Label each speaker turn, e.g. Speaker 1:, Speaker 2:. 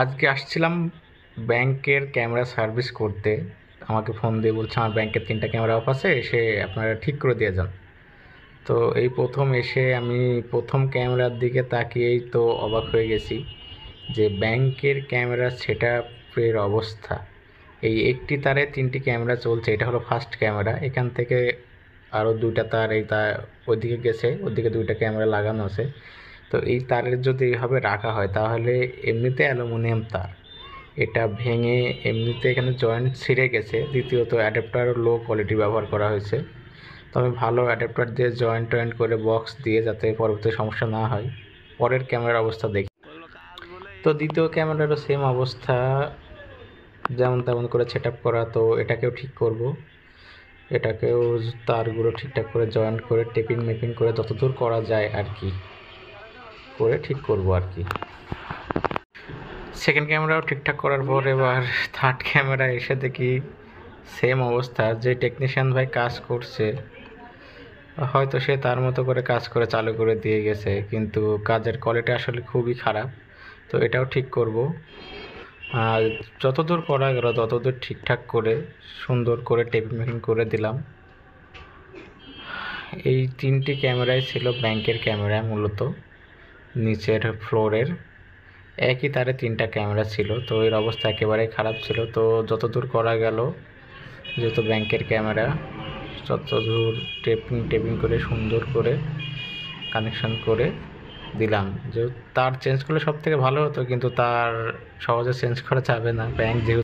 Speaker 1: আজকে আসছিলাম ব্যাংকের ক্যামেরা সার্ভিস করতে। আমাকে ফোন দিয়ে বলছে আমার ব্যাংকের 3টা ক্যামেরা অফ আছে, এসে আপনারা ঠিক করে দিয়ে যান। তো এই প্রথম এসে আমি প্রথম ক্যামেরার দিকে তাকিয়েই তো অবাক হয়ে গেছি যে ব্যাংকের ক্যামেরা সেটআপের অবস্থা। এই একটি তারে 3টি ক্যামেরা চলছে, এটা হলো ফার্স্ট ক্যামেরা। এখান থেকে আরও 2টা তার এই তার ওইদিকে গেছে, ওইদিকে 2টা ক্যামেরা লাগানো আছে। তো এই তারের যদি এইভাবে রাখা হয় তাহলে এমনিতে অ্যালুমিনিয়াম তার, এটা ভেঙে এমনিতে এখানে জয়েন্ট ছিঁড়ে গেছে। দ্বিতীয়ত অ্যাডাপ্টারও লো কোয়ালিটি ব্যবহার করা হয়েছে। তো আমি ভালো অ্যাডাপ্টার দিয়ে জয়েন্ট করে বক্স দিয়ে, যাতে পরবর্তী সমস্যা না হয়। পরের ক্যামেরার অবস্থা দেখি, তো দ্বিতীয় ক্যামেরারও সেম অবস্থা, যেমন তেমন করে সেট আপ করা। তো এটাকেও ঠিক করব, এটাকেও তারগুলো ঠিকঠাক করে জয়েন্ট করে টেপিং মেপিং করে যতদূর করা যায় আর কি করে ঠিক করব আর কি। সেকেন্ড ক্যামেরাও ঠিকঠাক করার পর এবার থার্ড ক্যামেরা এসে দেখি সেম অবস্থা। যে টেকনিশিয়ান ভাই কাজ করছে, হয়তো সে তার মতো করে কাজ করে চালু করে দিয়ে গেছে, কিন্তু কাজের কোয়ালিটি আসলে খুবই খারাপ। তো এটাও ঠিক করব। আর যতদূর করা গেল ততদূর ঠিকঠাক করে সুন্দর করে টেপিং মেকিং করে দিলাম। এই 3টি ক্যামেরাই ছিল ব্যাংকের ক্যামেরা, মূলত নিচের ফ্লোরের একই তারে 3টা ক্যামেরা ছিল। তো এর অবস্থা একেবারেই খারাপ ছিল। তো যতদূর করা গেল, যেহেতু ব্যাংকের ক্যামেরা, যতদূর টেপিং করে সুন্দর করে কানেকশন করে দিলাম। যে তার চেঞ্জ করলে সব থেকে ভালো হতো, কিন্তু তার সহজে চেঞ্জ করা যাবে না, ব্যাংক যেহেতু